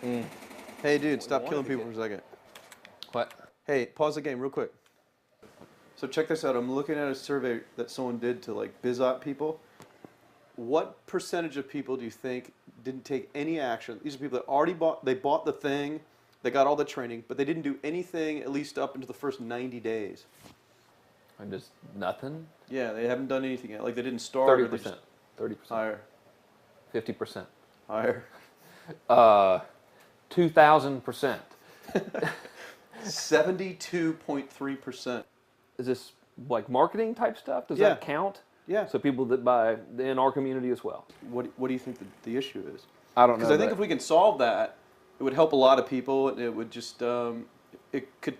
Hey, dude, stop killing people for a second. What? Hey, pause the game real quick. So check this out. I'm looking at a survey that someone did to like BizOp people. What percentage of people do you think didn't take any action? These are people that already bought the thing, they got all the training, but they didn't do anything at least up into the first 90 days. And just nothing? Yeah, they haven't done anything yet. Like they didn't start. 30%. 30%. Higher. 50%. Higher. 2,000%. 72.3%. Is this like marketing type stuff? Does Yeah. that count? Yeah. So people that buy in our community as well. What do you think the issue is? I don't know. Because I think if we can solve that, it would help a lot of people. And it would just, it could,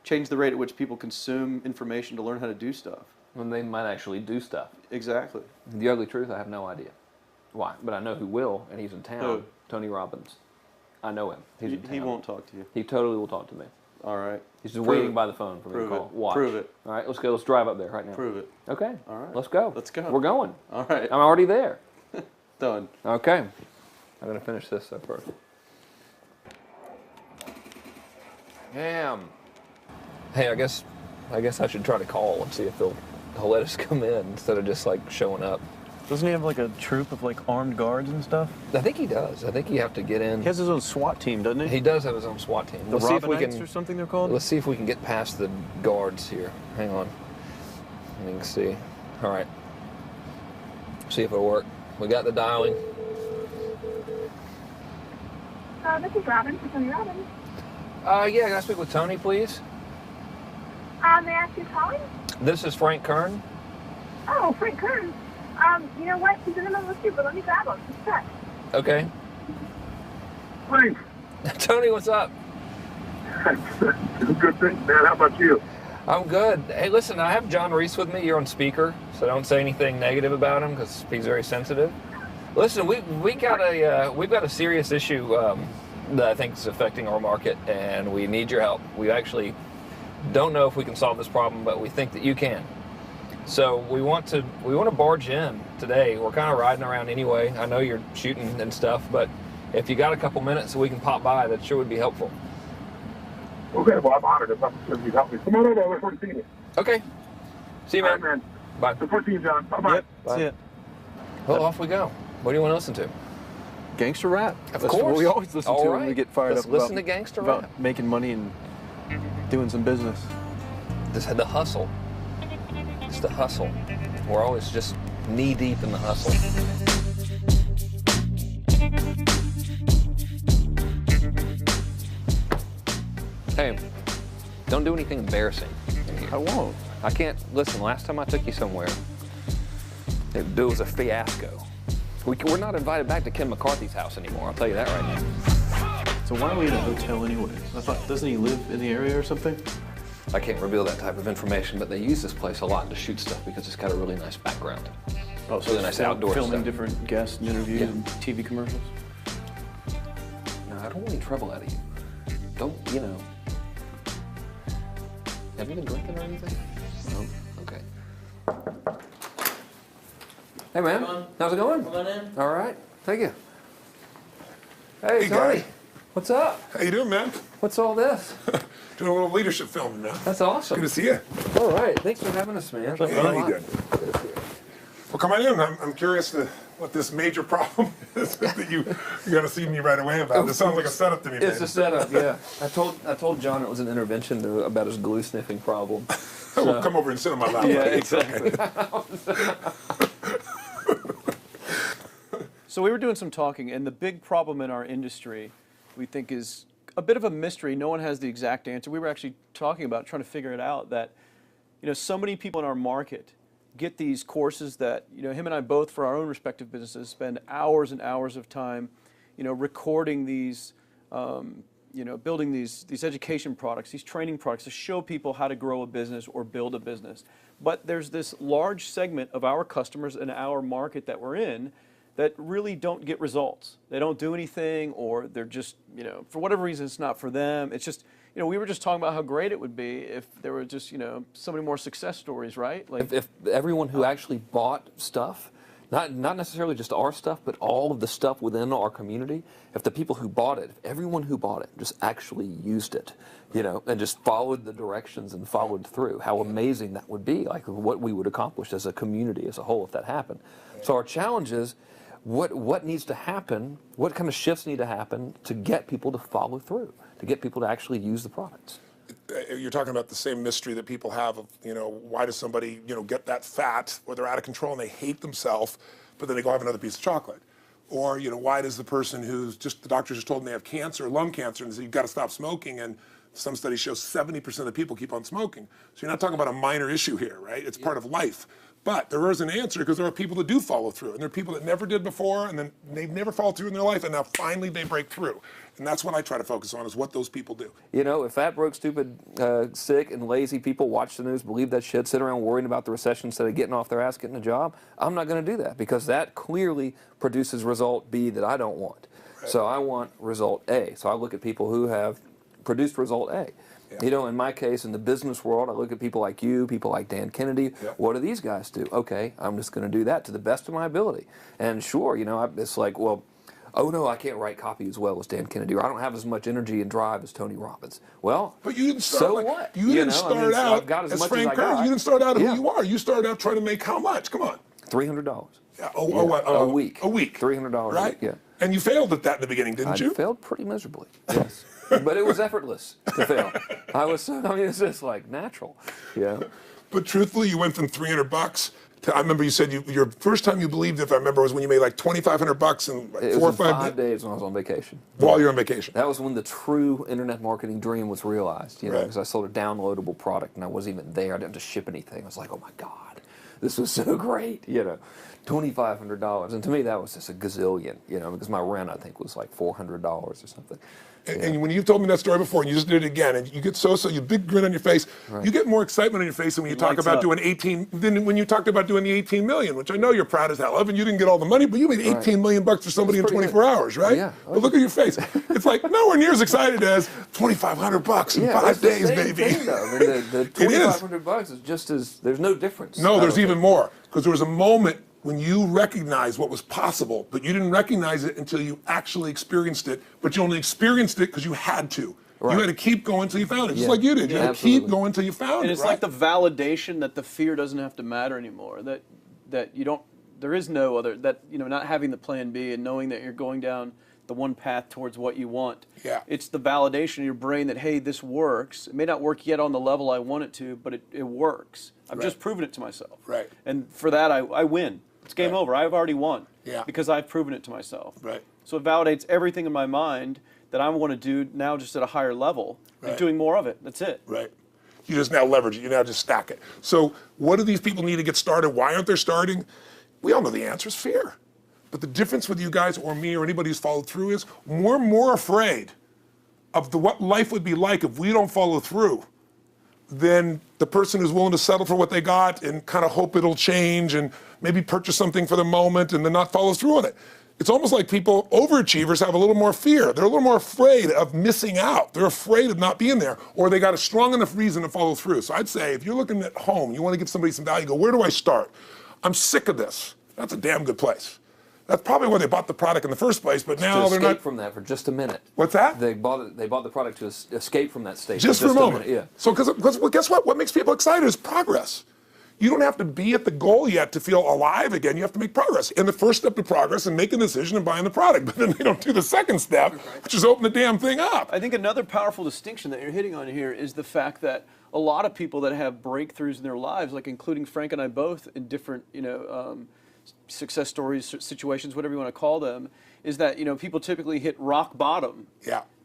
change the rate at which people consume information to learn how to do stuff. When they might actually do stuff. Exactly. The ugly truth, I have no idea why, but I know who will, and he's in town. Who? Tony Robbins. I know him. He's in town. He won't talk to you. He totally will talk to me. All right. He's just waiting by the phone for me to call. Watch. Prove it. All right, let's go. Let's drive up there right now. Prove it. Okay. All right. Let's go. Let's go. We're going. All right. I'm already there. Done. Okay. I'm going to finish this up first. Damn. Hey, I guess I should try to call and see if they'll let us come in instead of just like showing up. Doesn't he have like a troop of like armed guards and stuff? I think he does. I think you have to get in. He has his own SWAT team, doesn't he? He does have his own SWAT team. The Let's see if we Robbins can. or something they're called? Let's see if we can get past the guards here. Hang on. You can see. All right. See if it'll work. We got the dialing. This is Robin, Tony Robbins. Yeah, can I speak with Tony, please? May I ask who's calling? This is Frank Kern. Oh, Frank Kern. You know what? He's in the middle of the soup, but let me grab him. Just a sec. Okay. Frank. Tony, what's up? Good thing, man. How about you? I'm good. Hey, listen, I have John Reese with me. You're on speaker, so don't say anything negative about him because he's very sensitive. Listen, we've got a serious issue that I think is affecting our market, and we need your help. We actually don't know if we can solve this problem, but we think that you can. So we want to barge in today. We're kind of riding around anyway. I know you're shooting and stuff, but if you got a couple minutes so we can pop by, that sure would be helpful. Okay, well, I'm honored. If I'm sure you help me. Come on over. Look forward to seeing you. Okay. See you, man. All right, man. Bye. Look forward to seeing you, John. Bye-bye. Yep, that's it. Well, off we go. What do you want to listen to? Gangster rap. Of That's course. what we always listen All to right. when we get fired Let's up listen to gangster about rap. making money and doing some business. This had the hustle. It's the hustle. We're always just knee deep in the hustle. Hey, don't do anything embarrassing in here. I won't. I can't, listen, last time I took you somewhere, it was a fiasco. We're not invited back to Ken McCarthy's house anymore, I'll tell you that right now. So why are we in a hotel anyways? I thought, doesn't he live in the area or something? I can't reveal that type of information, but they use this place a lot to shoot stuff because it's got a really nice background. Oh, so Really nice outdoor filming stuff. different guests and interviews Yeah. and TV commercials? No, I don't want any trouble out of you. Don't, Have you been drinking or anything? No. Okay. Hey, man. How's it going? Come on in. All right. Thank you. Hey, Hey, Tony. guy. What's up? How you doing, man? What's all this? Doing a little leadership filming now. That's awesome. Good to see you. All right. Thanks for having us, man. Thanks a How you lot. doing? Well, come on in. I'm curious to what this major problem is that you got to see me right away about. This sounds like a setup to me, man. It's a setup, yeah. I told John it was an intervention about his glue sniffing problem. Well, come over and sit on my lap. Yeah, buddy. exactly. So we were doing some talking, and the big problem in our industry, we think, is a bit of a mystery. No one has the exact answer. We were actually talking about trying to figure it out, that so many people in our market get these courses that him and I both, for our own respective businesses, spend hours and hours of time recording these building these education products, these training products to show people how to grow a business or build a business. But there's this large segment of our customers in our market that we're in that really don't get results. They don't do anything, or they're just, for whatever reason, it's not for them. It's just, we were just talking about how great it would be if there were just, so many more success stories, right? Like If everyone who actually bought stuff Not necessarily just our stuff, but all of the stuff within our community. If the people who bought it, if everyone who bought it just actually used it, you know, and just followed the directions and followed through, how amazing that would be, like what we would accomplish as a community as a whole if that happened. So our challenge is, what needs to happen, what kind of shifts need to happen to get people to follow through, to get people to actually use the products? You're talking about the same mystery that people have of, you know, why does somebody, you know, get that fat, or they're out of control and they hate themselves, but then they go have another piece of chocolate? Or, you know, why does the person who's just, the doctor just told them they have cancer, lung cancer, and said, you've got to stop smoking, and some studies show 70% of the people keep on smoking. So you're not talking about a minor issue here, right? It's part of life. But there is an answer, because there are people that do follow through, and there are people that never did before, and then they've never followed through in their life, and now finally they break through. And that's what I try to focus on, is what those people do. You know, if fat, broke, stupid, sick, and lazy people watch the news, believe that shit, sit around worrying about the recession instead of getting off their ass, getting a job, I'm not going to do that, because that clearly produces result B that I don't want. Right. So I want result A. So I look at people who have produced result A. Yeah. You know, in my case, in the business world, I look at people like you, people like Dan Kennedy. Yep. What do these guys do? Okay, I'm just going to do that to the best of my ability. And sure, you know, it's like, well, oh no, I can't write copy as well as Dan Kennedy, or I don't have as much energy and drive as Tony Robbins. Well, but you didn't start so like, what? You didn't start out as Frank Kern. You didn't start out who you are. You started out trying to make how much? Come on. $300. Yeah. A week. A week. $300 right? a week, yeah. And you failed at that in the beginning, didn't you? I failed pretty miserably, yes. But it was effortless to fail. I mean, it's just like natural, yeah. But truthfully, you went from $300 to, I remember you said your first time you believed, if I remember, was when you made like $2,500 in like 4 or 5 days when I was on vacation. While you're on vacation. That was when the true internet marketing dream was realized, you know, Right. because I sold a downloadable product and I wasn't even there. I didn't have to ship anything. I was like, oh my God, this was so great, you know. $2,500, and to me that was just a gazillion, you know, because my rent I think was like $400 or something. And when you told me that story before, and you just did it again, and you get you big grin on your face, right. You get more excitement on your face than when you talk about doing 18, than when you talked about doing the 18 million, which I know you're proud as hell of, and you didn't get all the money, but you made 18 million bucks for somebody in 24 hours, right? Yeah. But look at your face. It's like nowhere near as excited as $2,500 in 5 days, baby. Thing, though. I mean, the $2,500 is just as, there's no difference. No, there's even more, because there was a moment when you recognized what was possible, but you didn't recognize it until you actually experienced it, but you only experienced it because you had to. Right. You had to keep going until you found it, just like you did. You had to keep going until you found it. And it's like the validation that the fear doesn't have to matter anymore, that you don't, there is no other, that, you know, not having the plan B and knowing that you're going down the one path towards what you want. Yeah. It's the validation in your brain that, hey, this works. It may not work yet on the level I want it to, but it works. I've just proven it to myself. Right. And for that, I win. It's game over. I've already won. Yeah. Because I've proven it to myself. Right. So it validates everything in my mind that I want to do now, just at a higher level, and doing more of it. That's it. Right. You just now leverage it. You now just stack it. So what do these people need to get started? Why aren't they starting? We all know the answer is fear. But the difference with you guys or me or anybody who's followed through is we're more afraid of what life would be like if we don't follow through than the person who's willing to settle for what they got and kind of hope it'll change and maybe purchase something for the moment and then not follow through on it. It's almost like people, overachievers, have a little more fear. They're a little more afraid of missing out. They're afraid of not being there, or they got a strong enough reason to follow through. So I'd say if you're looking at home, you want to give somebody some value, go, where do I start? I'm sick of this. That's a damn good place. That's probably why they bought the product in the first place, but now they're not. Escape from that for just a minute. What's that? They bought the product to escape from that state. Just for a moment. Yeah. So, because guess what? What makes people excited is progress. You don't have to be at the goal yet to feel alive again. You have to make progress. And the first step to progress is making a decision and buying the product. But then they don't do the second step, which is open the damn thing up. I think another powerful distinction that you're hitting on here is the fact that a lot of people that have breakthroughs in their lives, like including Frank and I both in different, success stories, situations, whatever you want to call them, is that, people typically hit rock bottom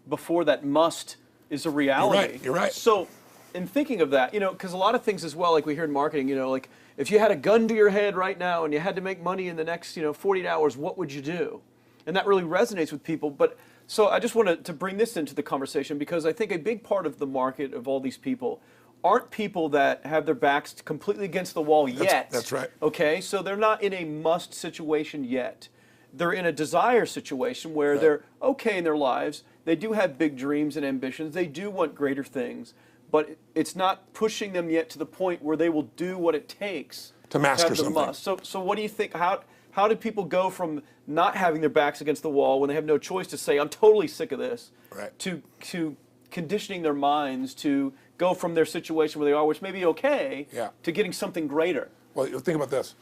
before that must is a reality. You're right. So in thinking of that, because a lot of things as well, like we hear in marketing, like if you had a gun to your head right now and you had to make money in the next, 48 hours, what would you do? And that really resonates with people. But so I just wanted to bring this into the conversation because I think a big part of the market of all these people aren't people that have their backs completely against the wall yet. That's right. Okay, so they're not in a must situation yet. They're in a desire situation where they're okay in their lives. They do have big dreams and ambitions. They do want greater things, but it's not pushing them yet to the point where they will do what it takes to master have the something. must. So what do you think? How How did people go from not having their backs against the wall when they have no choice to say, I'm totally sick of this, Right. to conditioning their minds to go from their situation where they are, which may be okay, Yeah. to getting something greater? Well, think about this.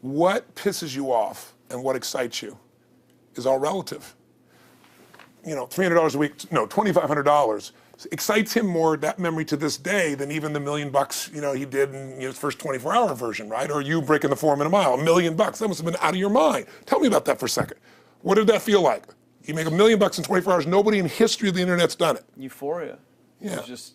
What pisses you off and what excites you is all relative. You know, $300 a week, no, $2,500 excites him more, that memory to this day, than even the $1 million, you know, he did in his first 24-hour version, right? Or you breaking the 4-minute mile, $1 million. That must have been out of your mind. Tell me about that for a second. What did that feel like? You make $1 million in 24 hours. Nobody in history of the internet's done it. Euphoria. Yeah. It was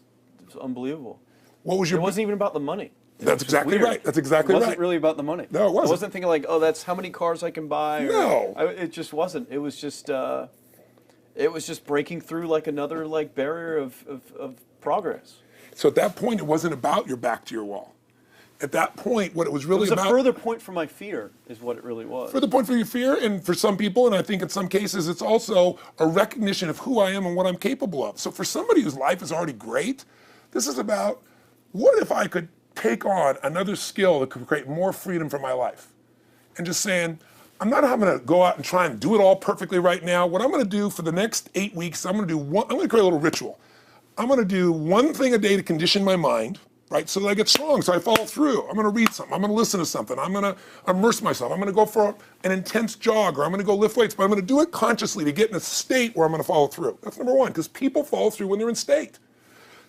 unbelievable. What was your? It wasn't even about the money. That's exactly right. That's exactly right. It wasn't really about the money. No, it wasn't. I wasn't thinking like, oh, that's how many cars I can buy. No. It just wasn't. It was just breaking through like another like barrier of progress. So at that point, it wasn't about your back to your wall. At that point, what it was really It was about. a further point from my fear, is what it really was. Further point for your fear, and for some people, and I think in some cases, it's also a recognition of who I am and what I'm capable of. So for somebody whose life is already great, this is about, what if I could take on another skill that could create more freedom for my life? And just saying, I'm not having to go out and try and do it all perfectly right now. What I'm going to do for the next 8 weeks, I'm going to create a little ritual. I'm going to do one thing a day to condition my mind, right, so that I get strong, so I follow through. I'm going to read something. I'm going to listen to something. I'm going to immerse myself. I'm going to go for an intense jog, or I'm going to go lift weights, but I'm going to do it consciously to get in a state where I'm going to follow through. That's number one, because people follow through when they're in state.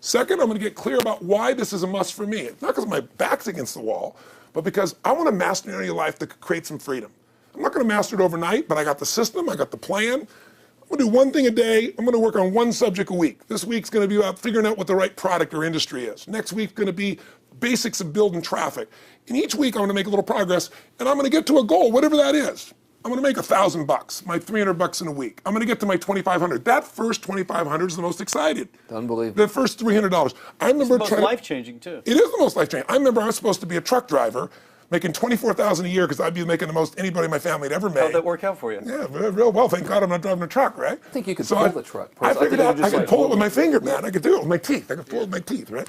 Second, I'm going to get clear about why this is a must for me. It's not because my back's against the wall, but because I want to master an area of life that could create some freedom. I'm not going to master it overnight, but I got the system, I got the plan. I'm going to do one thing a day. I'm going to work on one subject a week. This week's going to be about figuring out what the right product or industry is. Next week's going to be basics of building traffic. And each week I'm going to make a little progress, and I'm going to get to a goal, whatever that is. I'm going to make $1,000, my $300 in a week. I'm going to get to my $2,500. That first $2,500 is the most excited. Unbelievable. The first $300. I remember It's the most life-changing, too. It is the most life-changing. I remember I was supposed to be a truck driver, making $24,000 a year, because I'd be making the most anybody in my family had ever made. How'd that work out for you? Yeah, real well. Thank God I'm not driving a truck, right? I think you could pull the truck. I figured out I could pull it with my it. finger, man. I could do it with my teeth. I could pull it with my teeth, right?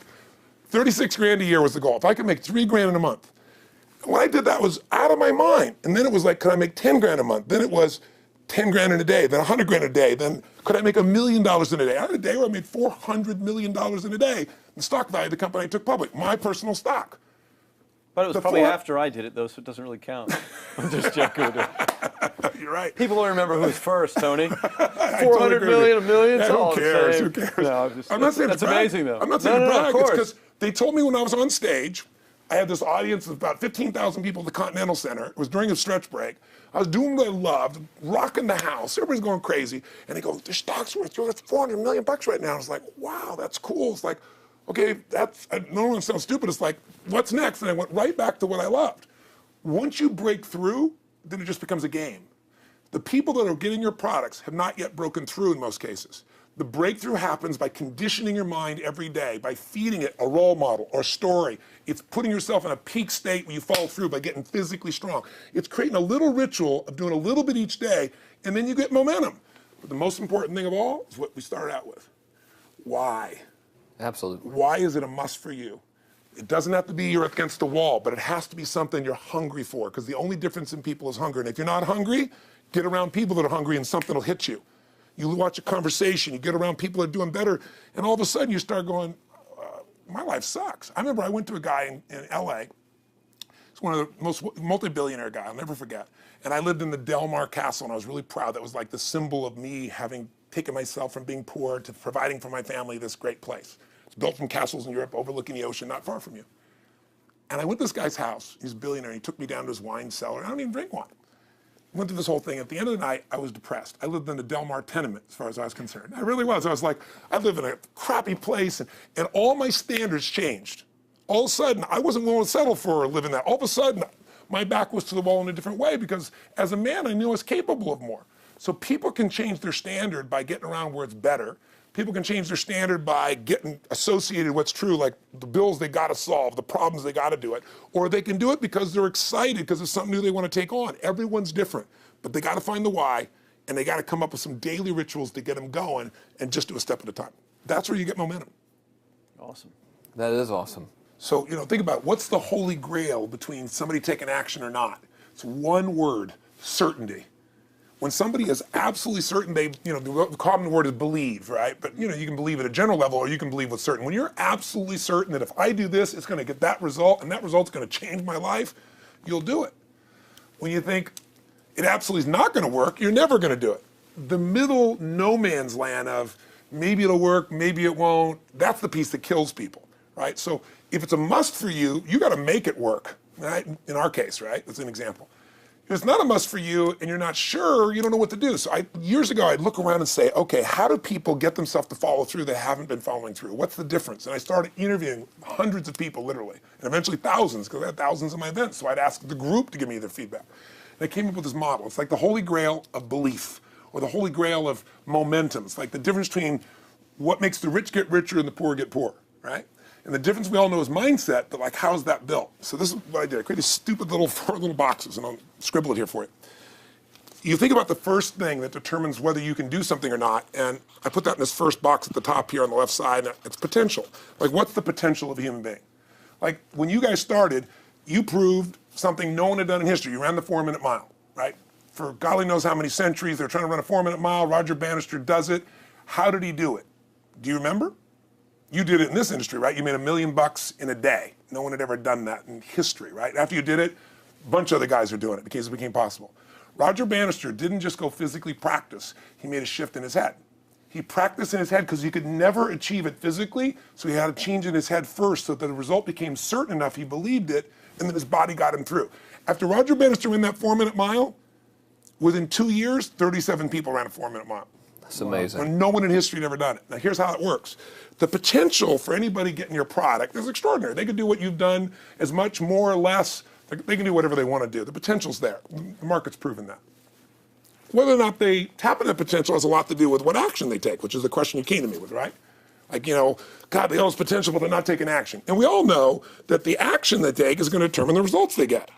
36 grand a year was the goal. If I could make 3 grand in a month. When I did that, was out of my mind. And then it was like, could I make 10 grand a month? Then it was 10 grand in a day, then 100 grand a day. Then could I make $1 million in a day? I had a day where I made $400 million in a day. The stock value of the company I took public, my personal stock. But it was probably after I did it, though, so it doesn't really count. I'm just joking with it. You're right. People don't remember who's first, Tony. Totally 400 million, a million, Yeah, it's all who cares? the Who same. cares? No, I'm not saying that's to brag. amazing, though. I'm not saying to no, brag. of It's course. because they told me when I was on stage, I had this audience of about 15,000 people at the Continental Center. It was during a stretch break. I was doing what I loved, rocking the house. Everybody's going crazy. And they go, the stock's worth $400 million right now. I was like, wow, that's cool. It's like, okay, I don't want to sound stupid. It's like, what's next? And I went right back to what I loved. Once you break through, then it just becomes a game. The people that are getting your products have not yet broken through in most cases. The breakthrough happens by conditioning your mind every day, by feeding it a role model or a story. It's putting yourself in a peak state where you follow through by getting physically strong. It's creating a little ritual of doing a little bit each day, and then you get momentum. But the most important thing of all is what we started out with. Why? Absolutely. Why is it a must for you? It doesn't have to be you're against the wall, but it has to be something you're hungry for, because the only difference in people is hunger. And if you're not hungry, get around people that are hungry and something will hit you. You watch a conversation, you get around people that are doing better, and all of a sudden you start going, my life sucks. I remember I went to a guy in LA. He's one of the most multi-billionaire guy, I'll never forget. And I lived in the Del Mar Castle, and I was really proud. That was like the symbol of me having taken myself from being poor to providing for my family this great place. It's built from castles in Europe overlooking the ocean, not far from you. And I went to this guy's house. He's a billionaire. He took me down to his wine cellar. I don't even drink wine. Went through this whole thing. At the end of the night, I was depressed. I lived in the Del Mar tenement, as far as I was concerned. I really was. I was like, I live in a crappy place, and all my standards changed. All of a sudden, I wasn't willing to settle for living that. All of a sudden, my back was to the wall in a different way, because as a man, I knew I was capable of more. So people can change their standard by getting around where it's better. People can change their standard by getting associated what's true, like the bills they got to solve, the problems they got to do it. Or they can do it because they're excited, because it's something new they want to take on. Everyone's different, but they got to find the why, and they got to come up with some daily rituals to get them going, and just do a step at a time. That's where you get momentum. Awesome. That is awesome. So, think about what's the holy grail between somebody taking action or not. It's one word, certainty. When somebody is absolutely certain, the common word is believe, right? But you can believe at a general level, or you can believe with certain. When you're absolutely certain that if I do this, it's going to get that result, and that result's going to change my life, you'll do it. When you think it absolutely is not going to work, you're never going to do it. The middle no man's land of maybe it'll work, maybe it won't, that's the piece that kills people, right? So if it's a must for you, you got to make it work, right? In our case, right? That's an example. If it's not a must for you and you're not sure, you don't know what to do. So years ago, I'd look around and say, okay, how do people get themselves to follow through that haven't been following through? What's the difference? And I started interviewing hundreds of people, literally, and eventually thousands, because I had thousands of my events. So I'd ask the group to give me their feedback. And I came up with this model. It's like the holy grail of belief, or the holy grail of momentum. It's like the difference between what makes the rich get richer and the poor get poor, right? And the difference we all know is mindset, but like, how's that built? So this is what I did. I created stupid little 4 little boxes, and I'll scribble it here for you. You think about the first thing that determines whether you can do something or not, and I put that in this first box at the top here on the left side, and it's potential. Like, what's the potential of a human being? Like, when you guys started, you proved something no one had done in history. You ran the 4-minute mile, right? For golly knows how many centuries, they're trying to run a 4-minute mile. Roger Bannister does it. How did he do it? Do you remember? You did it in this industry, right? You made $1 million in a day. No one had ever done that in history, right? After you did it, a bunch of other guys were doing it because it became possible. Roger Bannister didn't just go physically practice. He made a shift in his head. He practiced in his head because he could never achieve it physically, so he had to change in his head first so that the result became certain enough he believed it, and then his body got him through. After Roger Bannister ran that 4-minute mile, within 2 years, 37 people ran a 4-minute mile. That's amazing. When no one in history had ever done it. Now here's how it works. The potential for anybody getting your product is extraordinary. They could do what you've done as much, more or less. They can do whatever they want to do. The potential's there. The market's proven that. Whether or not they tap into that potential has a lot to do with what action they take, which is the question you came to me with, right? Like, God, they all have potential, but they're not taking action. And we all know that the action they take is going to determine the results they get.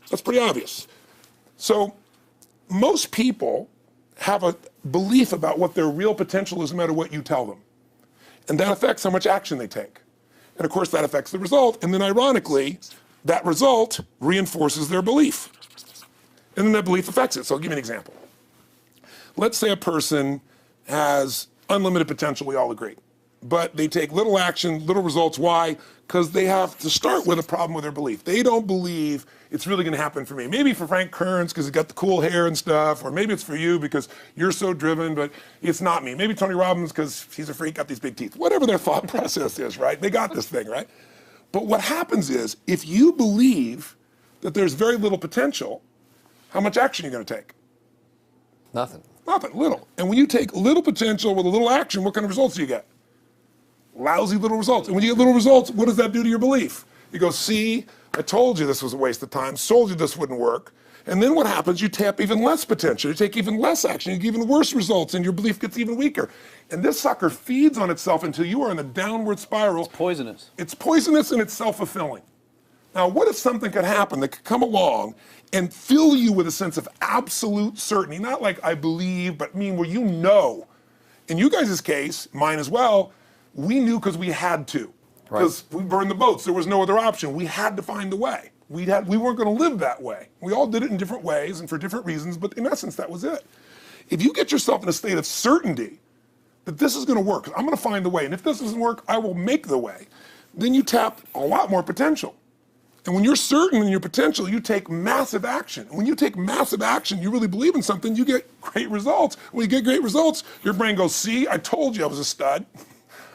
That's pretty obvious. So most people have a belief about what their real potential is no matter what you tell them. And that affects how much action they take. And of course that affects the result. And then ironically, that result reinforces their belief. And then that belief affects it. So I'll give you an example. Let's say a person has unlimited potential, we all agree. But they take little action, little results. Why? Because they have to start with a problem with their belief. They don't believe it's really going to happen for me. Maybe for Frank Kearns because he's got the cool hair and stuff, or maybe it's for you because you're so driven, but it's not me. Maybe Tony Robbins because he's a freak, got these big teeth. Whatever their thought process is, right? They got this thing, right? But what happens is, if you believe that there's very little potential, how much action are you going to take? Nothing. Nothing, little. And when you take little potential with a little action, what kind of results do you get? Lousy little results. And when you get little results, what does that do to your belief? You go, see, I told you this was a waste of time, told you this wouldn't work. And then what happens? You tap even less potential. You take even less action. You get even worse results, and your belief gets even weaker. And this sucker feeds on itself until you are in a downward spiral. It's poisonous. It's poisonous and it's self-fulfilling. Now, what if something could happen that could come along and fill you with a sense of absolute certainty? Not like I believe, but where you know. In you guys' case, mine as well, we knew because we had to. Because we burned the boats. There was no other option. We had to find a way. We weren't going to live that way. We all did it in different ways and for different reasons, but in essence, that was it. If you get yourself in a state of certainty that this is going to work, I'm going to find the way, and if this doesn't work, I will make the way, then you tap a lot more potential. And when you're certain in your potential, you take massive action. And when you take massive action, you really believe in something, you get great results. When you get great results, your brain goes, see, I told you I was a stud.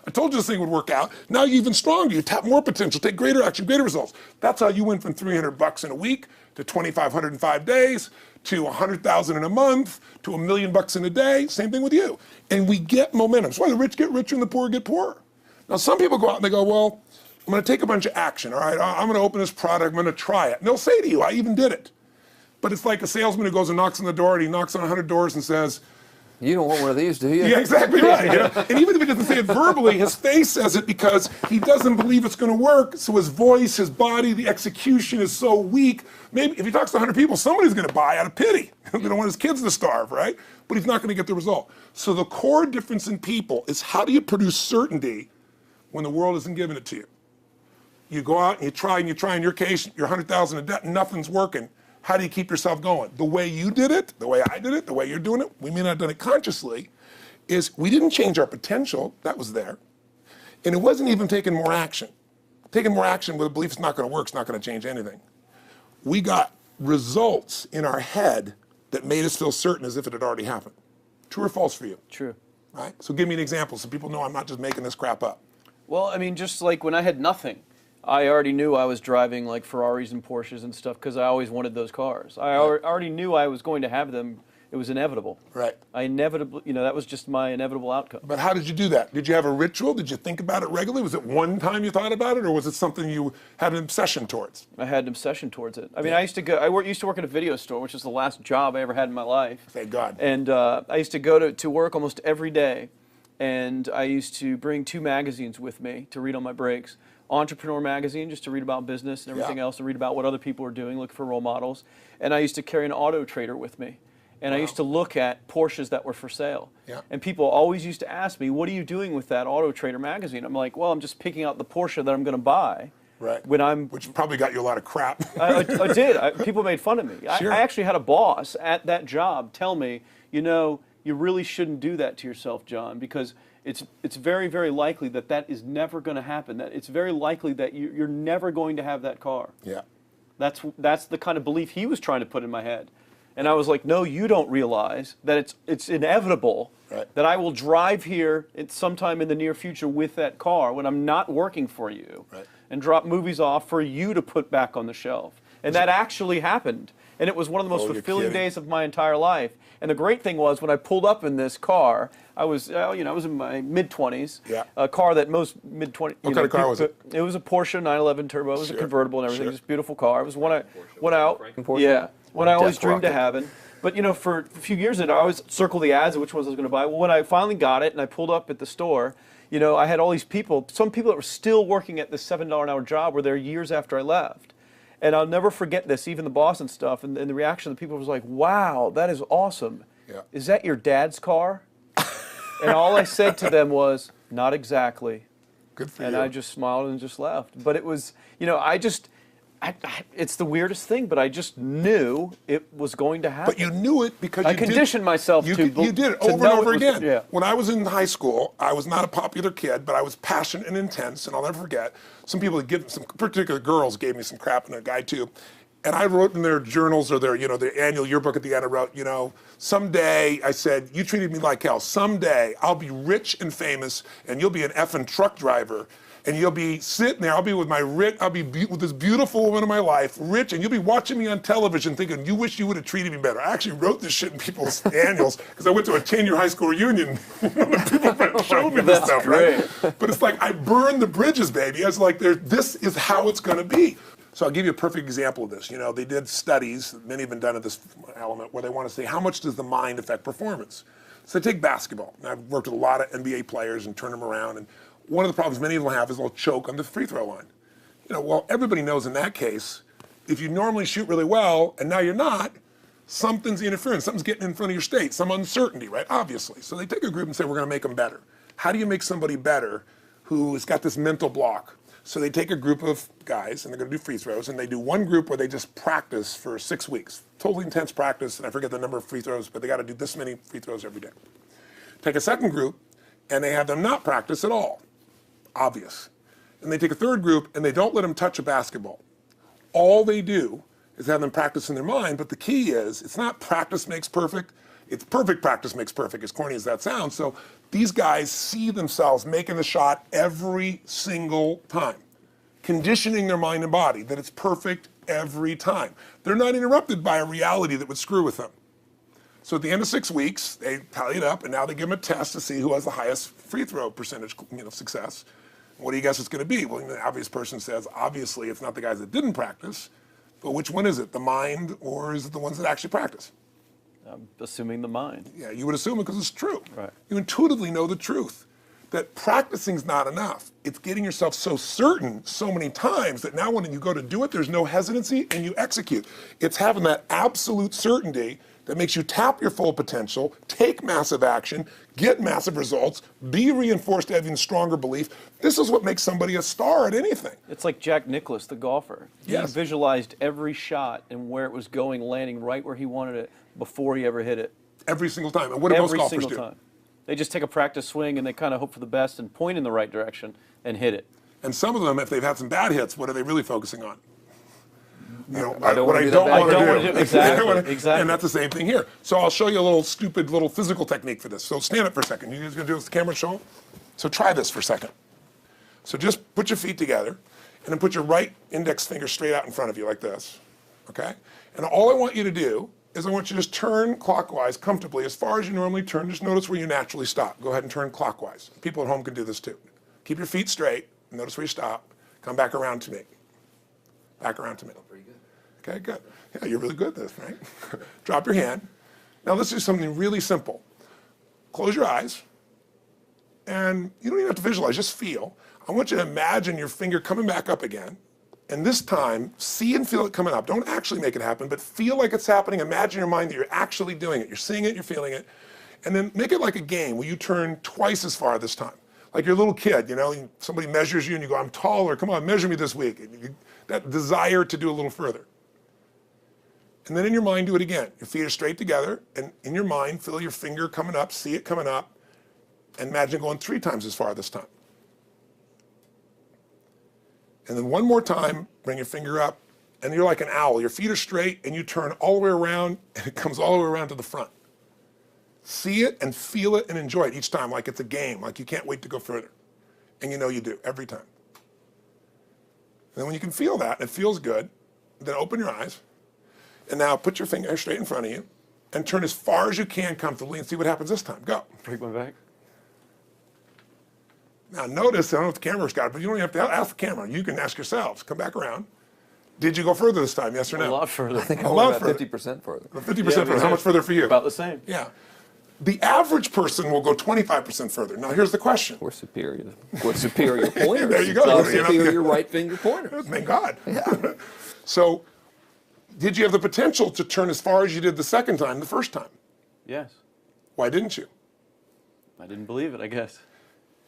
I told you this thing would work out. Now you're even stronger. You tap more potential, take greater action, greater results. That's how you went from $300 in a week to $2,500 in 5 days to $100,000 in a month to $1 million in a day. Same thing with you. And we get momentum. That's why the rich get richer and the poor get poorer. Now some people go out and they go, well, I'm going to take a bunch of action. All right, I'm going to open this product. I'm going to try it. And they'll say to you, I even did it. But it's like a salesman who goes and knocks on the door, and he knocks on 100 doors and says, you don't want one of these, do you? yeah, exactly right. And even if he doesn't say it verbally, his face says it because he doesn't believe it's going to work. So his voice, his body, the execution is so weak. Maybe if he talks to 100 people, somebody's going to buy out of pity. They don't want his kids to starve, right? But he's not going to get the result. So the core difference in people is how do you produce certainty when the world isn't giving it to you? You go out and you try, in your case, you're 100,000 in debt, and nothing's working. How do you keep yourself going? The way you did it, the way I did it, the way you're doing it, we may not have done it consciously, is we didn't change our potential, that was there. And it wasn't even taking more action. Taking more action with a belief it's not going to work, it's not going to change anything. We got results in our head that made us feel certain as if it had already happened. True or false for you? True. Right? So give me an example so people know I'm not just making this crap up. Well, I mean, just like when I had nothing, I already knew I was driving like Ferraris and Porsches and stuff because I always wanted those cars. I already knew I was going to have them. It was inevitable. Right. I inevitably, that was just my inevitable outcome. But how did you do that? Did you have a ritual? Did you think about it regularly? Was it one time you thought about it, or was it something you had an obsession towards? I had an obsession towards it. I mean, I used to work at a video store, which was the last job I ever had in my life. Thank God. And I used to go to work almost every day, and I used to bring 2 magazines with me to read on my breaks. Entrepreneur magazine, just to read about business and everything else, to read about what other people are doing, look for role models. And I used to carry an auto trader with me. And I used to look at Porsches that were for sale. Yeah. And people always used to ask me, what are you doing with that Auto Trader magazine? I'm like, well, I'm just picking out the Porsche that I'm going to buy. Right. Which probably got you a lot of crap. I did. People made fun of me. Sure. I actually had a boss at that job tell me, you really shouldn't do that to yourself, John, because it's very, very likely that is never going to happen. That it's very likely that you're never going to have that car. Yeah. That's the kind of belief he was trying to put in my head. And I was like, no, you don't realize that it's inevitable that I will drive here sometime in the near future with that car when I'm not working for you and drop movies off for you to put back on the shelf. And that actually happened. And it was one of the most fulfilling days of my entire life. And the great thing was when I pulled up in this car, I was in my mid-20s, a car that most mid-20s... What kind of car was it? It was a Porsche 911 Turbo. It was a convertible and everything. It was a beautiful car. It was one I always dreamed of having. But, for a few years I always circled the ads of which ones I was going to buy. Well, when I finally got it and I pulled up at the store, I had all these people, some people that were still working at this $7 an hour job were there years after I left. And I'll never forget this, even the boss and stuff, and the reaction of the people was like, wow, that is awesome. Yeah. Is that your dad's car? And all I said to them was, not exactly. Good for you. And I just smiled and just left. But it was, it's the weirdest thing, but I just knew it was going to happen. But you knew it because I conditioned myself to You did it over and over again. Yeah. When I was in high school, I was not a popular kid, but I was passionate and intense, and I'll never forget. Some particular girls gave me some crap, and a guy too. And I wrote in their journals or their annual yearbook at the end, I wrote, someday, I said, you treated me like hell. Someday I'll be rich and famous, and you'll be an effing truck driver. And you'll be sitting there, I'll be with with this beautiful woman of my life, rich, and you'll be watching me on television thinking, you wish you would have treated me better. I actually wrote this shit in people's annuals because I went to a 10-year high school reunion. People showed me this stuff, right? But it's like, I burned the bridges, baby. I was like, this is how it's going to be. So I'll give you a perfect example of this. They did studies, many have been done at this element, where they want to say, how much does the mind affect performance? So take basketball. And I've worked with a lot of NBA players and turned them around. And one of the problems many of them have is they'll choke on the free throw line. Well, everybody knows in that case, if you normally shoot really well and now you're not, something's interfering, something's getting in front of your state, some uncertainty, right? Obviously. So they take a group and say, we're going to make them better. How do you make somebody better who has got this mental block? So they take a group of guys and they're going to do free throws, and they do one group where they just practice for 6 weeks. Totally intense practice, and I forget the number of free throws, but they got to do this many free throws every day. Take a second group, and they have them not practice at all. Obvious. And they take a third group and they don't let them touch a basketball. All they do is have them practice in their mind, but the key is, it's not practice makes perfect, it's perfect practice makes perfect, as corny as that sounds. So these guys see themselves making the shot every single time, conditioning their mind and body that it's perfect every time. They're not interrupted by a reality that would screw with them. So at the end of 6 weeks, they tally it up, and now they give them a test to see who has the highest free throw percentage, success. What do you guess it's going to be? Well, the obvious person says, obviously, it's not the guys that didn't practice, but which one is it, the mind, or is it the ones that actually practice? I'm assuming the mind. Yeah, you would assume it because it's true. Right. You intuitively know the truth, that practicing's not enough. It's getting yourself so certain so many times that now when you go to do it, there's no hesitancy and you execute. It's having that absolute certainty that makes you tap your full potential, take massive action, get massive results, be reinforced to have even stronger belief. This is what makes somebody a star at anything. It's like Jack Nicklaus, the golfer. Yes. He visualized every shot and where it was going, landing right where he wanted it before he ever hit it. Every single time. And what do most Every golfers single do? time. They just take a practice swing and they kind of hope for the best and point in the right direction and hit it. And some of them, if they've had some bad hits, what are they really focusing on? You know, I don't what wanna I do don't that want bad to hit. do. Exactly, exactly. And that's the same thing here. So I'll show you a little stupid little physical technique for this. So stand up for a second. You guys gonna do this with the camera, show them? So try this for a second. So just put your feet together and then put your right index finger straight out in front of you like this, okay? And all I want you to do is I want you to just turn clockwise comfortably as far as you normally turn. Just notice where you naturally stop. Go ahead and turn clockwise. People at home can do this too. Keep your feet straight. Notice where you stop. Come back around to me. Back around to me. Pretty good. Okay, good. Yeah, you're really good at this, right? Drop your hand. Now let's do something really simple. Close your eyes. And you don't even have to visualize, just feel. I want you to imagine your finger coming back up again. And this time, see and feel it coming up. Don't actually make it happen, but feel like it's happening. Imagine in your mind that you're actually doing it. You're seeing it, you're feeling it. And then make it like a game where you turn twice as far this time. Like you're a little kid, you know, somebody measures you and you go, I'm taller, come on, measure me this week. And that desire to do a little further. And then in your mind, do it again. Your feet are straight together, and in your mind, feel your finger coming up, see it coming up, and imagine going 3 times as far this time. And then one more time, bring your finger up, and you're like an owl. Your feet are straight, and you turn all the way around, and it comes all the way around to the front. See it and feel it and enjoy it each time, like it's a game, like you can't wait to go further. And you know you do, every time. And then when you can feel that, and it feels good, then open your eyes, and now put your finger straight in front of you, and turn as far as you can comfortably, and see what happens this time. Go. Break my back. Now notice, I don't know if the camera's got it, but you don't even have to ask the camera. You can ask yourselves. Come back around. Did you go further this time, yes or no? A lot further. I think I A went lot about further. 50% further. 50% further. How much further for you? About the same. Yeah. The average person will go 25% further. Now here's the question. We're superior. We're superior pointers. There you go. We're You know, superior right finger pointers. Thank God. Yeah. So, did you have the potential to turn as far as you did the second time, the first time? Yes. Why didn't you? I didn't believe it, I guess.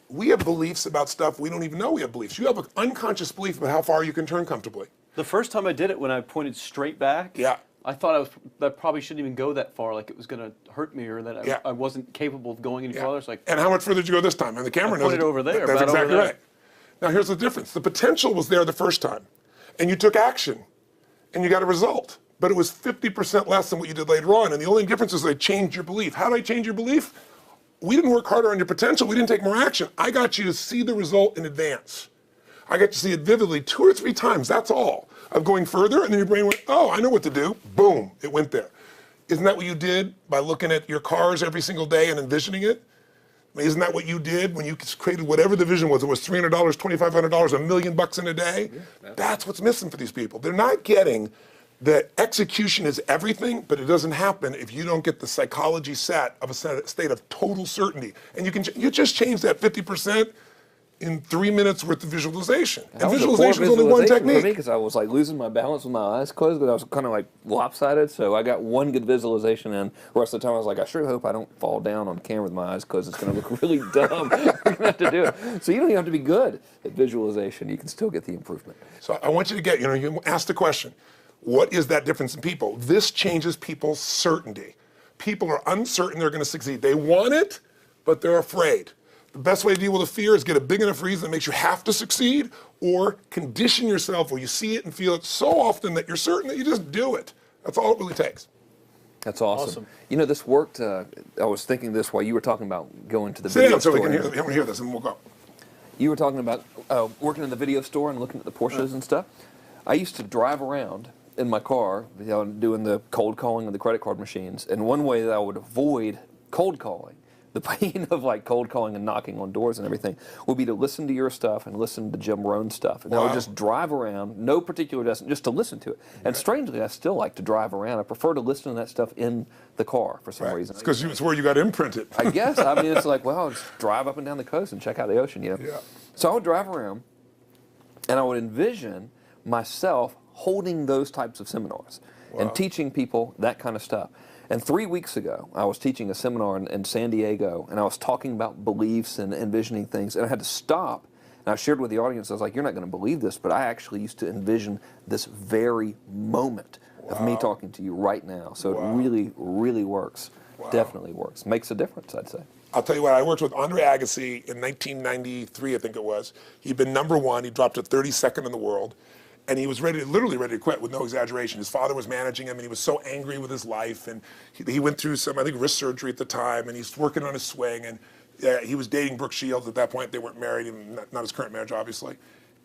We have beliefs about stuff we don't even know we have beliefs. You have an unconscious belief about how far you can turn comfortably. The first time I did it, when I pointed straight back, Yeah. I thought I probably shouldn't even go that far, like it was going to hurt me or that Yeah. I wasn't capable of going any Yeah. farther. It's like, And how much further did you go this time? And the camera I knows pointed over there, That's about over exactly there. right. Now here's the difference. The potential was there the first time, and you took action, and you got a result. But it was 50% less than what you did later on. And the only difference is they changed your belief. How did I change your belief? We didn't work harder on your potential. We didn't take more action. I got you to see the result in advance. I got to see it vividly 2 or 3 times. That's all. Of going further, and then your brain went, oh, I know what to do. Boom, it went there. Isn't that what you did by looking at your cars every single day and envisioning it? I mean, isn't that what you did when you created whatever the vision was? It was $300, $2,500, $1 million in a day? Yeah, that's what's missing for these people. They're not getting that execution is everything, but it doesn't happen if you don't get the psychology set of a state of total certainty. And you just change that 50% in 3 minutes worth of visualization. And visualization is only one technique. For me, because I was like losing my balance with my eyes closed, but I was kind of like lopsided. So I got one good visualization, and the rest of the time I was like, I sure hope I don't fall down on camera with my eyes closed. It's going to look really dumb. We're going to have to do it. So you don't even have to be good at visualization. You can still get the improvement. So I want you to get, you ask the question, what is that difference in people? This changes people's certainty. People are uncertain they're going to succeed. They want it, but they're afraid. The best way to deal with a fear is get a big enough reason that makes you have to succeed, or condition yourself where you see it and feel it so often that you're certain that you just do it. That's all it really takes. That's awesome. You know, this worked. I was thinking this while you were talking about going to the Sit video down so store. we can hear this, and we'll go. You were talking about working in the video store and looking at the Porsches and stuff. I used to drive around in my car, doing the cold calling of the credit card machines. And one way that I would avoid cold calling, the pain of like cold calling and knocking on doors and everything, would be to listen to your stuff and listen to Jim Rohn's stuff. And I would just drive around, no particular destination, just to listen to it. And strangely, I still like to drive around. I prefer to listen to that stuff in the car for some reason. It's because it's where you got imprinted. I guess. I mean, it's like, well, I'll just drive up and down the coast and check out the ocean, Yeah. So I would drive around, and I would envision myself holding those types of seminars and teaching people that kind of stuff. And 3 weeks ago, I was teaching a seminar in San Diego, and I was talking about beliefs and envisioning things, and I had to stop. And I shared with the audience, I was like, you're not going to believe this, but I actually used to envision this very moment of me talking to you right now. So it really, really works. Definitely works. Makes a difference, I'd say. I'll tell you what, I worked with Andre Agassi in 1993, I think it was. He'd been #1, he dropped to 32nd in the world, and he was literally ready to quit with no exaggeration. His father was managing him, and he was so angry with his life, and he went through some, I think, wrist surgery at the time, and he's working on his swing, and he was dating Brooke Shields at that point. They weren't married, not his current marriage, obviously.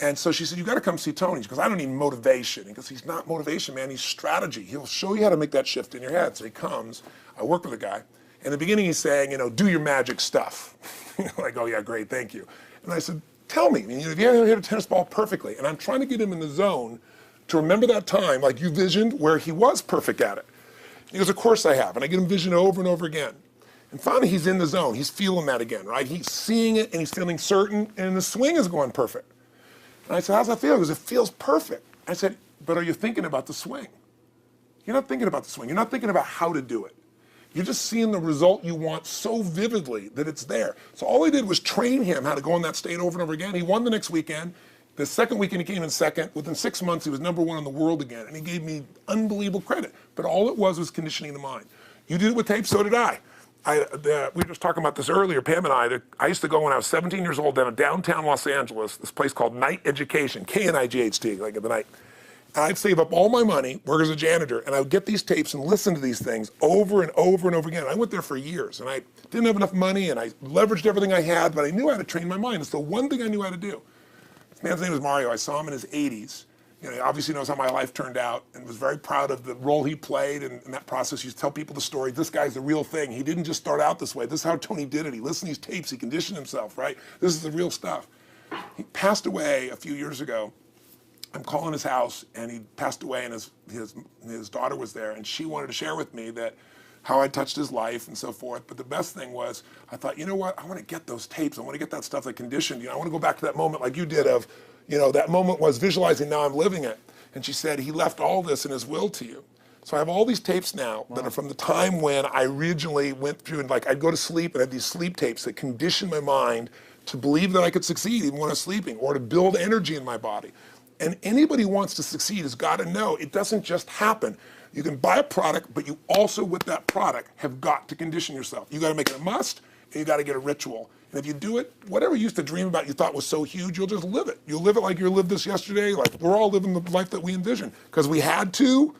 And so she said, you got to come see Tony. She goes, I don't need motivation. He goes, he's not motivation, man, he's strategy. He'll show you how to make that shift in your head. So he comes, I work with a guy. In the beginning, he's saying, do your magic stuff. Like, oh yeah, great, thank you. And I said, tell me, if you ever hit a tennis ball perfectly, and I'm trying to get him in the zone to remember that time, like you visioned, where he was perfect at it. He goes, of course I have. And I get him vision over and over again. And finally, he's in the zone. He's feeling that again, right? He's seeing it, and he's feeling certain, and the swing is going perfect. And I said, how's that feel? He goes, it feels perfect. I said, but are you thinking about the swing? You're not thinking about the swing. You're not thinking about how to do it. You're just seeing the result you want so vividly that it's there. So all I did was train him how to go in that state over and over again. He won the next weekend. The second weekend, he came in second. Within 6 months, he was #1 in the world again. And he gave me unbelievable credit. But all it was conditioning the mind. You did it with tape, so did I. We were just talking about this earlier, Pam and I used to go when I was 17 years old down in downtown Los Angeles, this place called Night Education, K-N-I-G-H-T, like at the night. And I'd save up all my money, work as a janitor, and I would get these tapes and listen to these things over and over and over again. I went there for years, and I didn't have enough money, and I leveraged everything I had, but I knew how to train my mind. It's the one thing I knew how to do. This man's name was Mario. I saw him in his 80s. He obviously knows how my life turned out and was very proud of the role he played in that process. He used to tell people the story. This guy's the real thing. He didn't just start out this way. This is how Tony did it. He listened to these tapes. He conditioned himself, right? This is the real stuff. He passed away a few years ago. I'm calling his house, and he passed away, and his daughter was there, and she wanted to share with me that how I touched his life and so forth. But the best thing was, I thought, you know what? I want to get those tapes. I want to get that stuff that conditioned. I want to go back to that moment like you did of, that moment was visualizing, now I'm living it. And she said, he left all this in his will to you. So I have all these tapes now that are from the time when I originally went through, and I'd go to sleep and I had these sleep tapes that conditioned my mind to believe that I could succeed even when I was sleeping, or to build energy in my body. And anybody who wants to succeed has got to know it doesn't just happen. You can buy a product, but you also, with that product, have got to condition yourself. You got to make it a must, and you got to get a ritual. And if you do it, whatever you used to dream about you thought was so huge, you'll just live it. You'll live it like you lived this yesterday, like we're all living the life that we envision. Because we had to,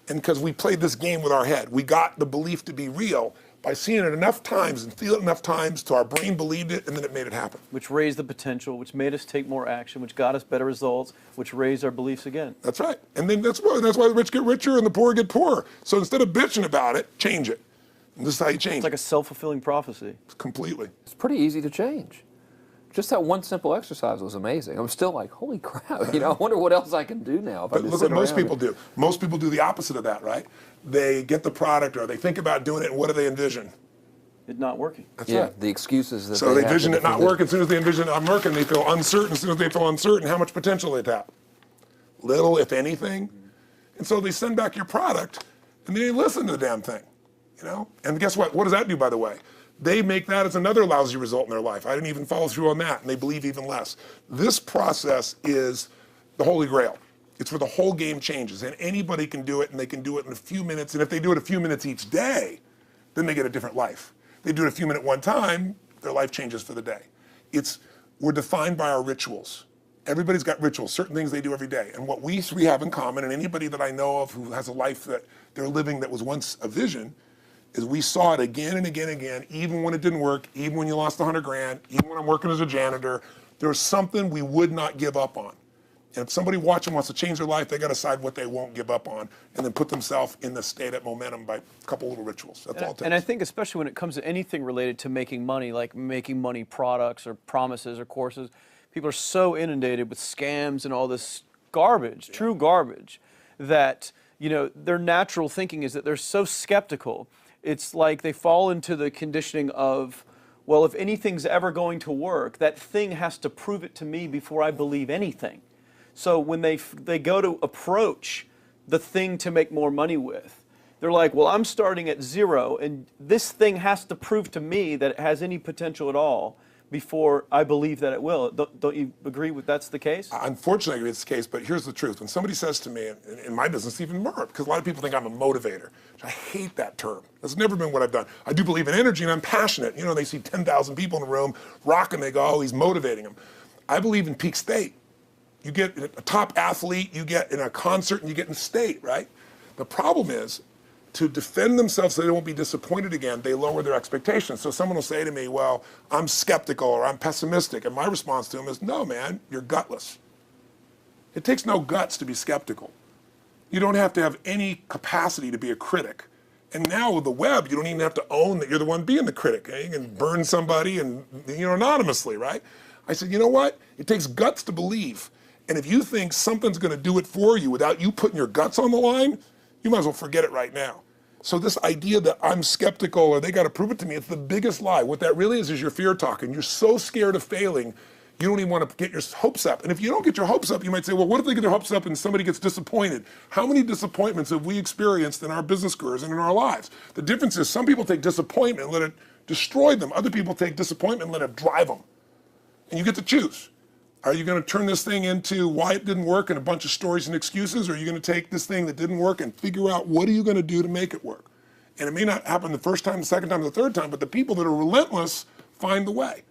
and because we played this game with our head. We got the belief to be real by seeing it enough times and feel it enough times till our brain believed it, and then it made it happen. Which raised the potential, which made us take more action, which got us better results, which raised our beliefs again. That's right. And then that's why the rich get richer and the poor get poorer. So instead of bitching about it, change it. And this is how you change it. It's like a self-fulfilling prophecy. Completely. It's pretty easy to change. Just that one simple exercise was amazing. I'm still like, holy crap, I wonder what else I can do now. But look what most people do. Most people do the opposite of that, right? They get the product, or they think about doing it, and what do they envision? It not working. That's yeah, right. the excuses that So they envision it not working. As soon as they envision it not working, they feel uncertain. As soon as they feel uncertain, how much potential they tap? Little, if anything. And so they send back your product, and they listen to the damn thing, And guess what? What does that do, by the way? They make that as another lousy result in their life. I didn't even follow through on that, and they believe even less. This process is the holy grail. It's where the whole game changes, and anybody can do it, and they can do it in a few minutes. And if they do it a few minutes each day, then they get a different life. They do it a few minutes one time, their life changes for the day. We're defined by our rituals. Everybody's got rituals, certain things they do every day. And what we three have in common, and anybody that I know of who has a life that they're living that was once a vision, is we saw it again and again and again, even when it didn't work, even when you lost 100 grand, even when I'm working as a janitor. There's something we would not give up on. And if somebody watching wants to change their life, they got to decide what they won't give up on, and then put themselves in the state of momentum by a couple little rituals. That's all it takes. And I think especially when it comes to anything related to making money, like making money products or promises or courses, people are so inundated with scams and all this garbage, true garbage, that their natural thinking is that they're so skeptical. It's like they fall into the conditioning of, well, if anything's ever going to work, that thing has to prove it to me before I believe anything. So when they go to approach the thing to make more money with, they're like, well, I'm starting at 0, and this thing has to prove to me that it has any potential at all before I believe that it will. Don't you agree with that's the case? Unfortunately, I agree it's the case, but here's the truth. When somebody says to me, in my business, even more, because a lot of people think I'm a motivator. I hate that term. That's never been what I've done. I do believe in energy, and I'm passionate. You know, they see 10,000 people in a room rocking, they go, oh, he's motivating them. I believe in peak state. You get a top athlete, you get in a concert, and you get in state, right? The problem is, to defend themselves so they won't be disappointed again, they lower their expectations. So someone will say to me, well, I'm skeptical or I'm pessimistic. And my response to them is, no, man, you're gutless. It takes no guts to be skeptical. You don't have to have any capacity to be a critic. And now with the web, you don't even have to own that you're the one being the critic. Eh? You can burn somebody and, anonymously, right? I said, you know what? It takes guts to believe. And if you think something's going to do it for you without you putting your guts on the line, you might as well forget it right now. So this idea that I'm skeptical or they got to prove it to me, it's the biggest lie. What that really is your fear talking. You're so scared of failing, you don't even want to get your hopes up. And if you don't get your hopes up, you might say, well, what if they get their hopes up and somebody gets disappointed? How many disappointments have we experienced in our business careers and in our lives? The difference is some people take disappointment and let it destroy them. Other people take disappointment and let it drive them. And you get to choose. Are you going to turn this thing into why it didn't work and a bunch of stories and excuses, or are you going to take this thing that didn't work and figure out what are you going to do to make it work? And it may not happen the first time, the second time, the third time, but the people that are relentless find the way.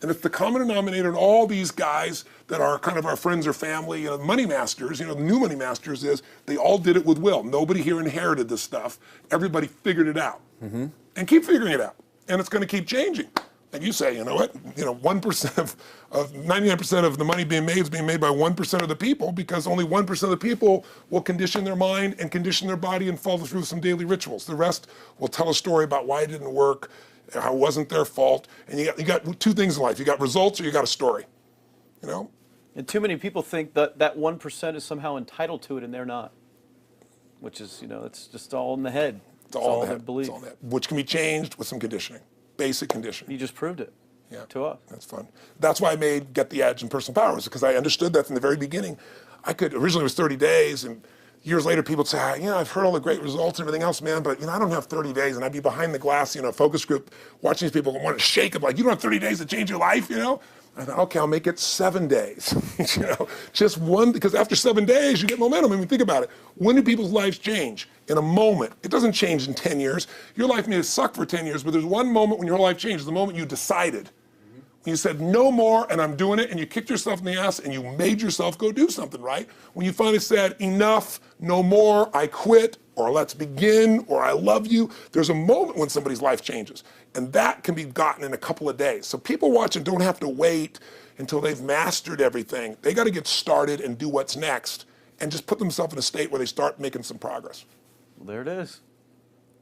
And it's the common denominator in all these guys that are kind of our friends or family, money masters, the new money masters is they all did it with will. Nobody here inherited this stuff. Everybody figured it out. Mm-hmm. And keep figuring it out. And it's going to keep changing. And you say, you know what, 1% of 99% of the money being made is being made by 1% of the people, because only 1% of the people will condition their mind and condition their body and follow through some daily rituals. The rest will tell a story about why it didn't work, how it wasn't their fault. And you got two things in life. You got results or you got a story, And too many people think that 1% is somehow entitled to it, and they're not. Which is, it's just all in the head. It's all in the head. Belief. It's all in the head. Which can be changed with some conditioning. Basic conditioning. You just proved it to us. That's fun. That's why I made Get the Edge and Personal Powers, because I understood that from the very beginning. Originally it was 30 days, and years later people would say, I've heard all the great results and everything else, man, but I don't have 30 days, and I'd be behind the glass, focus group, watching these people want to shake them, like, you don't have 30 days to change your life, I thought, okay, I'll make it 7 days, just one, because after 7 days, you get momentum. I mean, think about it. When do people's lives change? In a moment. It doesn't change in 10 years. Your life may have sucked for 10 years, but there's one moment when your whole life changes, the moment you decided. When you said, no more, and I'm doing it, and you kicked yourself in the ass, and you made yourself go do something, right? When you finally said, enough, no more, I quit, or let's begin, or I love you, there's a moment when somebody's life changes. And that can be gotten in a couple of days. So people watching don't have to wait until they've mastered everything. They got to get started and do what's next, and just put themselves in a state where they start making some progress. Well, there it is.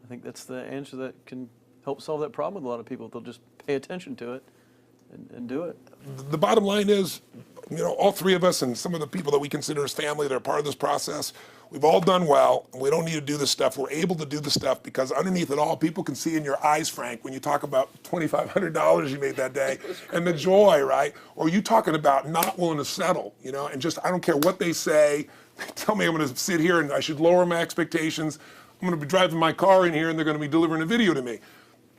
I think that's the answer that can help solve that problem with a lot of people. They'll just pay attention to it and do it. The bottom line is, all three of us and some of the people that we consider as family that are part of this process, we've all done well, and we don't need to do this stuff. We're able to do the stuff because underneath it all, people can see in your eyes, Frank, when you talk about $2,500 you made that day and the joy, right? Or you talking about not willing to settle, and just, I don't care what they say. They tell me I'm going to sit here and I should lower my expectations. I'm going to be driving my car in here and they're going to be delivering a video to me.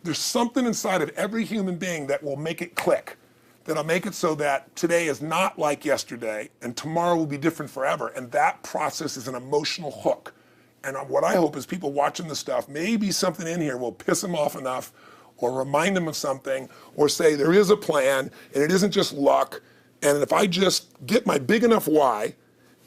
There's something inside of every human being that will make it click, that'll make it so that today is not like yesterday and tomorrow will be different forever. And that process is an emotional hook. And what I hope is people watching this stuff, maybe something in here will piss them off enough or remind them of something or say there is a plan and it isn't just luck. And if I just get my big enough why,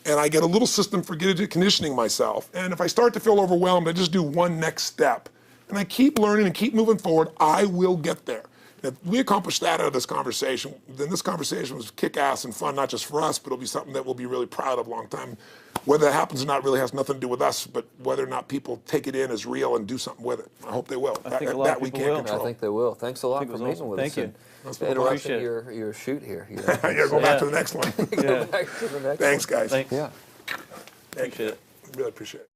and I get a little system for conditioning myself, and if I start to feel overwhelmed, I just do one next step. And I keep learning and keep moving forward, I will get there. If we accomplish that out of this conversation, then this conversation was kick-ass and fun, not just for us, but it'll be something that we'll be really proud of a long time. Whether that happens or not really has nothing to do with us, but whether or not people take it in as real and do something with it. I hope they will. I think a lot of people will. I think they will. Thanks a lot for meeting with us. Thank you. Interrupting your shoot here. Yeah, go back to the next one. Go back to the next Thanks, guys. Thanks. Yeah. Thank you. Really appreciate it.